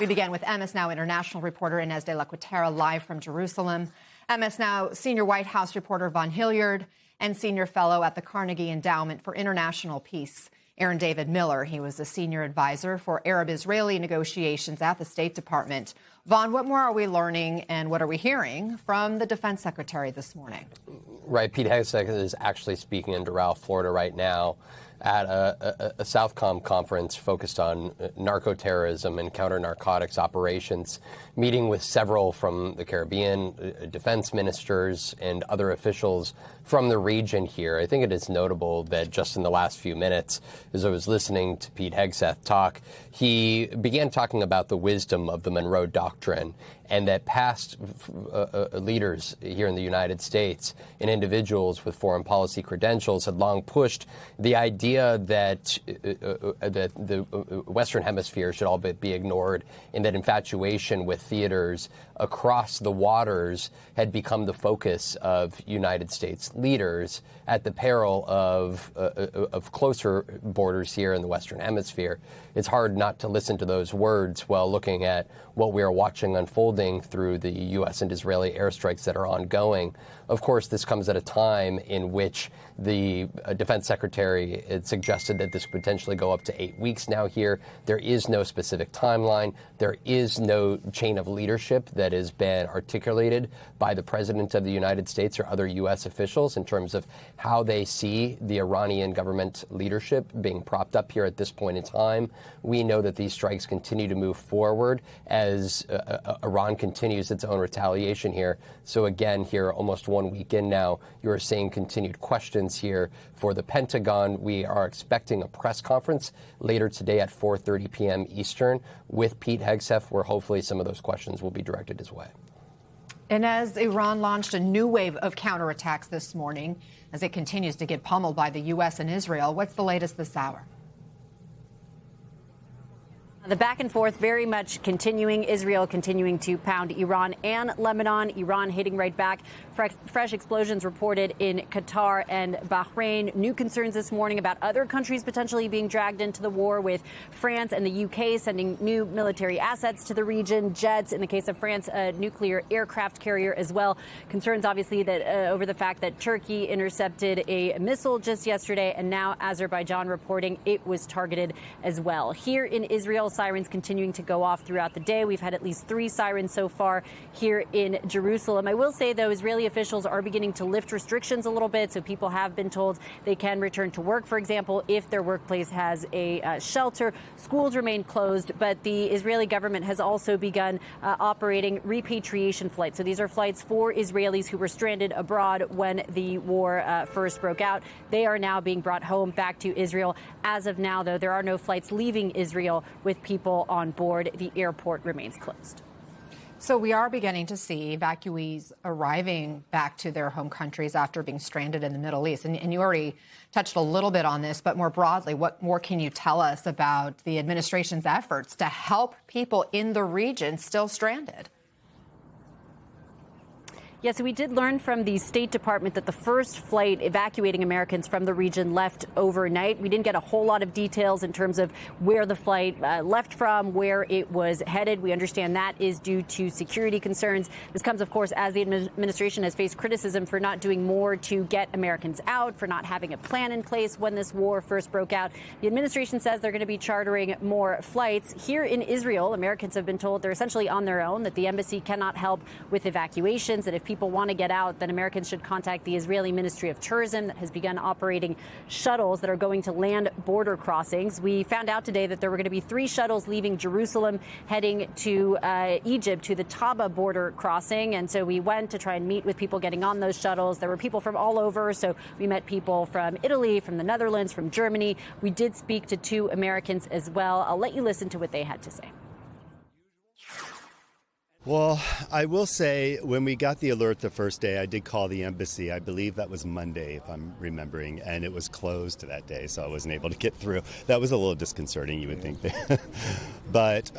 We began with MS Now international reporter Inez de la Cuetara live from Jerusalem. MS Now senior White House reporter Von Hilliard and senior fellow at the Carnegie Endowment for International Peace, Aaron David Miller. He was a senior advisor for Arab-Israeli negotiations at the State Department. Vaughn, what more are we learning and what are we hearing from the defense secretary this morning? Right. Pete Hegseth is actually speaking in Doral, Florida right now at a Southcom conference focused on narco-terrorism and counter-narcotics operations, meeting with several from the Caribbean, defense ministers and other officials from the region here. I think it is notable that just in the last few minutes, as I was listening to Pete Hegseth talk, he began talking about the wisdom of the Monroe Doctrine and that past leaders here in the United States and individuals with foreign policy credentials had long pushed the idea that the Western Hemisphere should all be ignored and that infatuation with theaters across the waters had become the focus of United States leaders at the peril of closer borders here in the Western Hemisphere. It's hard not to listen to those words while looking at what we are watching unfolding through the U.S. and Israeli airstrikes that are ongoing. Of course, this comes at a time in which the defense secretary had suggested that this could potentially go up to 8 weeks now here. There is no specific timeline. There is no chain of leadership that has been articulated by the president of the United States or other U.S. officials in terms of how they see the Iranian government leadership being propped up here at this point in time. We know that these strikes continue to move forward as Iran continues its own retaliation here. So again, here almost 1 week in now, you are seeing continued questions here for the Pentagon. We are expecting a press conference later today at 4:30 p.m. Eastern with Pete Hegseth, where hopefully some of those questions will be directed his way. And as Iran launched a new wave of counterattacks this morning, as it continues to get pummeled by the U.S. and Israel, what's the latest this hour? The back and forth very much continuing. Israel continuing to pound Iran and Lebanon. Iran hitting right back. Fresh explosions reported in Qatar and Bahrain. New concerns this morning about other countries potentially being dragged into the war, with France and the UK sending new military assets to the region. Jets, in the case of France, a nuclear aircraft carrier as well. Concerns, obviously, that over the fact that Turkey intercepted a missile just yesterday, and now Azerbaijan reporting it was targeted as well. Here in Israel, sirens continuing to go off throughout the day. We've had at least 3 sirens so far here in Jerusalem. I will say, though, Israeli officials are beginning to lift restrictions a little bit, so people have been told they can return to work, for example, if their workplace has a shelter. Schools remain closed, but the Israeli government has also begun operating repatriation flights. So these are flights for Israelis who were stranded abroad when the war first broke out. They are now being brought home back to Israel. As of now, though, there are no flights leaving Israel with people on board. The airport remains closed. So we are beginning to see evacuees arriving back to their home countries after being stranded in the Middle East. And you already touched a little bit on this, but more broadly, what more can you tell us about the administration's efforts to help people in the region still stranded? Yes, we did learn from the State Department that the first flight evacuating Americans from the region left overnight. We didn't get a whole lot of details in terms of where the flight left from, where it was headed. We understand that is due to security concerns. This comes, of course, as the administration has faced criticism for not doing more to get Americans out, for not having a plan in place when this war first broke out. The administration says they're going to be chartering more flights. Here in Israel, Americans have been told they're essentially on their own, that the embassy cannot help with evacuations, that if people want to get out, then Americans should contact the Israeli Ministry of Tourism that has begun operating shuttles that are going to land border crossings. We found out today that there were going to be 3 shuttles leaving Jerusalem heading to Egypt, to the Taba border crossing. And so we went to try and meet with people getting on those shuttles. There were people from all over. So we met people from Italy, from the Netherlands, from Germany. We did speak to 2 Americans as well. I'll let you listen to what they had to say. Well, I will say when we got the alert the first day, I did call the embassy. I believe that was Monday, if I'm remembering, and it was closed that day, so I wasn't able to get through. That was a little disconcerting, you would think. But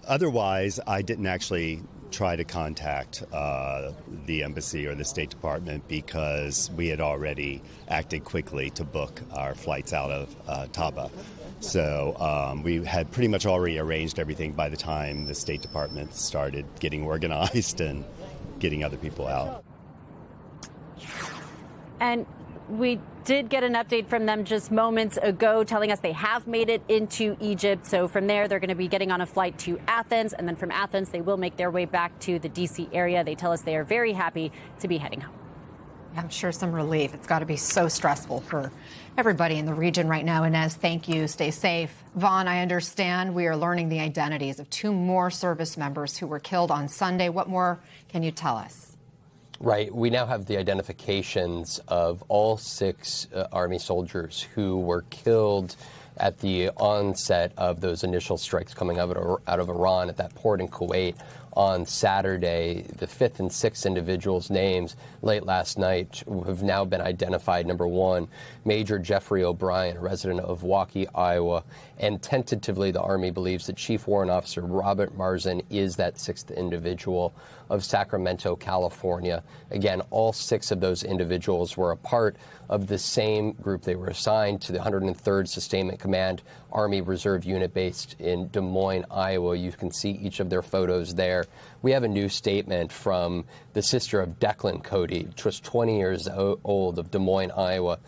otherwise, I didn't actually try to contact the embassy or the State Department because we had already acted quickly to book our flights out of Taba. So we had pretty much already arranged everything by the time the State Department started getting organized and getting other people out. And we did get an update from them just moments ago telling us they have made it into Egypt. So from there, they're going to be getting on a flight to Athens. And then from Athens, they will make their way back to the D.C. area. They tell us they are very happy to be heading home. I'm sure some relief. It's got to be so stressful for everybody in the region right now. Inez, thank you. Stay safe. Vaughn, I understand we are learning the identities of 2 more service members who were killed on Sunday. What more can you tell us? Right. We now have the identifications of all 6 Army soldiers who were killed at the onset of those initial strikes coming out of Iran at that port in Kuwait on Saturday. The 5th and 6th individuals' names late last night have now been identified. Number 1, Major Jeffrey O'Brien, a resident of Waukee, Iowa. And tentatively, the Army believes that Chief Warrant Officer Robert Marzin is that 6th individual of Sacramento, California. Again, all 6 of those individuals were a part of the same group. They were assigned to the 103rd Sustainment Command Army Reserve Unit based in Des Moines, Iowa. You can see each of their photos there. We have a new statement from the sister of Declan Cody, just 20 years old, of Des Moines, Iowa.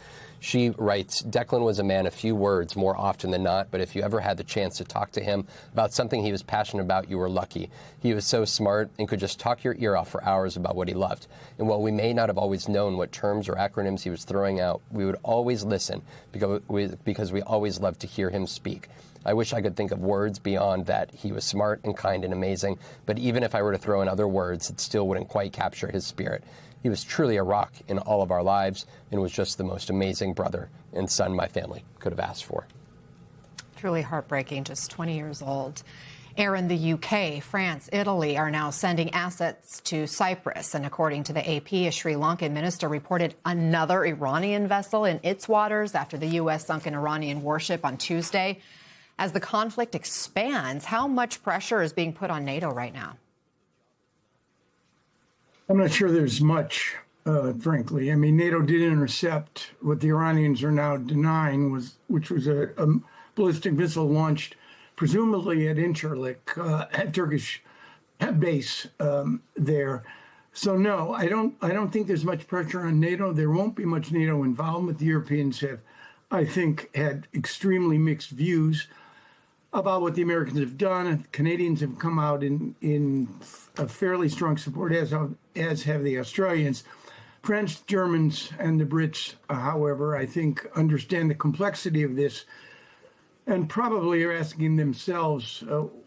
She writes, Declan was a man of few words more often than not, but if you ever had the chance to talk to him about something he was passionate about, you were lucky. He was so smart and could just talk your ear off for hours about what he loved. And while we may not have always known what terms or acronyms he was throwing out, we would always listen because we always loved to hear him speak. I wish I could think of words beyond that. He was smart and kind and amazing, but even if I were to throw in other words, it still wouldn't quite capture his spirit. He was truly a rock in all of our lives and was just the most amazing brother and son my family could have asked for. Truly heartbreaking, just 20 years old. Aaron, the UK, France, Italy are now sending assets to Cyprus. And according to the AP, a Sri Lankan minister reported another Iranian vessel in its waters after the U.S. sunk an Iranian warship on Tuesday. As the conflict expands, how much pressure is being put on NATO right now? I'm not sure there's much, frankly. I mean, NATO did intercept what the Iranians are now denying, which was a ballistic missile launched presumably at Incirlik, at Turkish base there. So no, I don't think there's much pressure on NATO. There won't be much NATO involvement. The Europeans have, I think, had extremely mixed views about what the Americans have done. Canadians have come out in a fairly strong support, as have the Australians. French, Germans, and the Brits, however, I think understand the complexity of this and probably are asking themselves,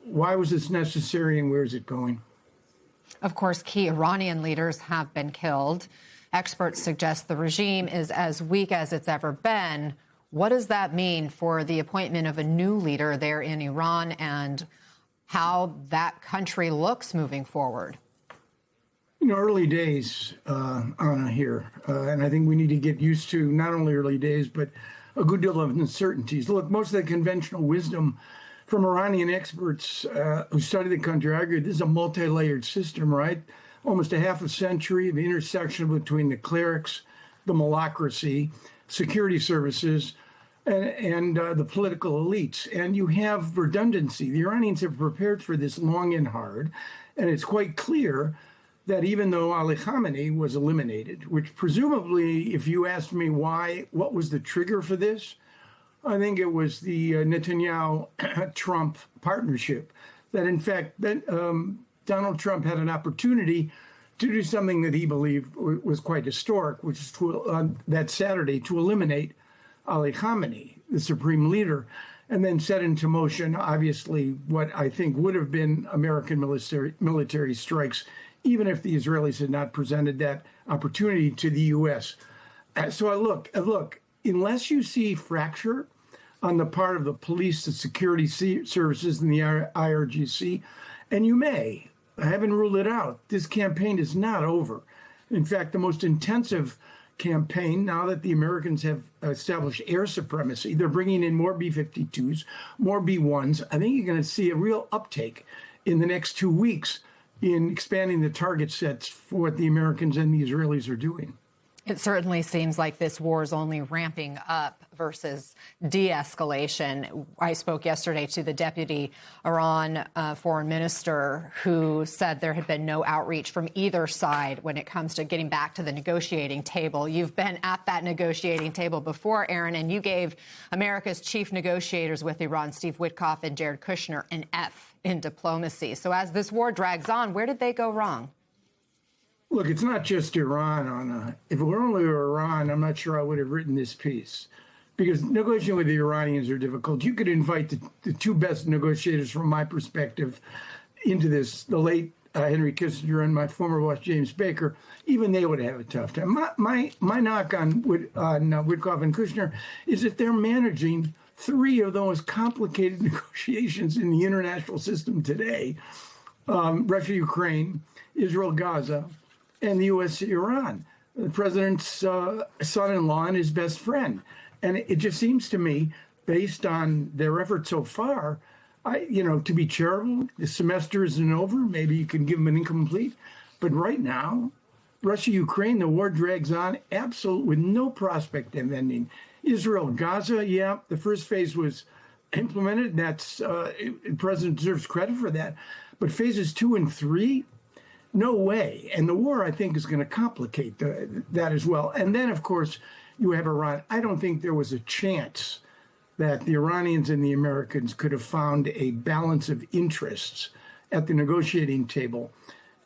why was this necessary and where is it going? Of course, key Iranian leaders have been killed. Experts suggest the regime is as weak as it's ever been. What does that mean for the appointment of a new leader there in Iran and how that country looks moving forward? You know, early days, Anna, here. And I think we need to get used to not only early days, but a good deal of uncertainties. Look, most of the conventional wisdom from Iranian experts who study the country argue this is a multi-layered system, right? Almost a half a century of intersection between the clerics, the malacracy, security services, and the political elites. And you have redundancy. The Iranians have prepared for this long and hard. And it's quite clear that even though Ali Khamenei was eliminated, which presumably, if you asked me why, what was the trigger for this, I think it was the Netanyahu-Trump partnership. That, in fact, Donald Trump had an opportunity to do something that he believed was quite historic, which is that Saturday to eliminate Ali Khamenei, the supreme leader, and then set into motion, obviously, what I think would have been American military strikes, even if the Israelis had not presented that opportunity to the U.S. So look, unless you see fracture on the part of the police, the security services, and the IRGC, and you may, I haven't ruled it out, this campaign is not over. In fact, the most intensive campaign, now that the Americans have established air supremacy, they're bringing in more B-52s, more B-1s. I think you're going to see a real uptake in the next 2 weeks in expanding the target sets for what the Americans and the Israelis are doing. It certainly seems like this war is only ramping up versus de-escalation. I spoke yesterday to the deputy Iran foreign minister who said there had been no outreach from either side when it comes to getting back to the negotiating table. You've been at that negotiating table before, Aaron, and you gave America's chief negotiators with Iran, Steve Witkoff and Jared Kushner, an F in diplomacy. So as this war drags on, where did they go wrong? Look, it's not just Iran. If it were only Iran, I'm not sure I would have written this piece, because negotiating with the Iranians are difficult. You could invite the two best negotiators from my perspective into this, the late Henry Kissinger and my former boss, James Baker. Even they would have a tough time. My knock on Witkoff and Kushner is that they're managing three of the most complicated negotiations in the international system today: Russia, Ukraine, Israel, Gaza, and the U.S. Iran, the president's son-in-law and his best friend. And it just seems to me, based on their efforts so far, to be charitable, the semester isn't over. Maybe you can give them an incomplete. But right now, Russia, Ukraine, the war drags on absolutely with no prospect of ending. Israel, Gaza, yeah, the first phase was implemented. That's the president deserves credit for that. But phases 2 and 3, no way. And the war, I think, is going to complicate that as well. And then, of course, you have Iran. I don't think there was a chance that the Iranians and the Americans could have found a balance of interests at the negotiating table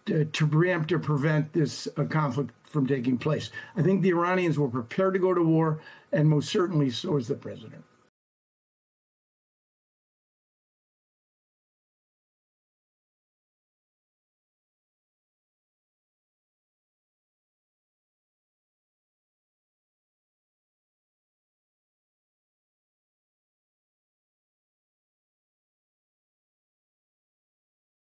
to preempt or prevent this conflict from taking place. I think the Iranians were prepared to go to war, and most certainly so is the president.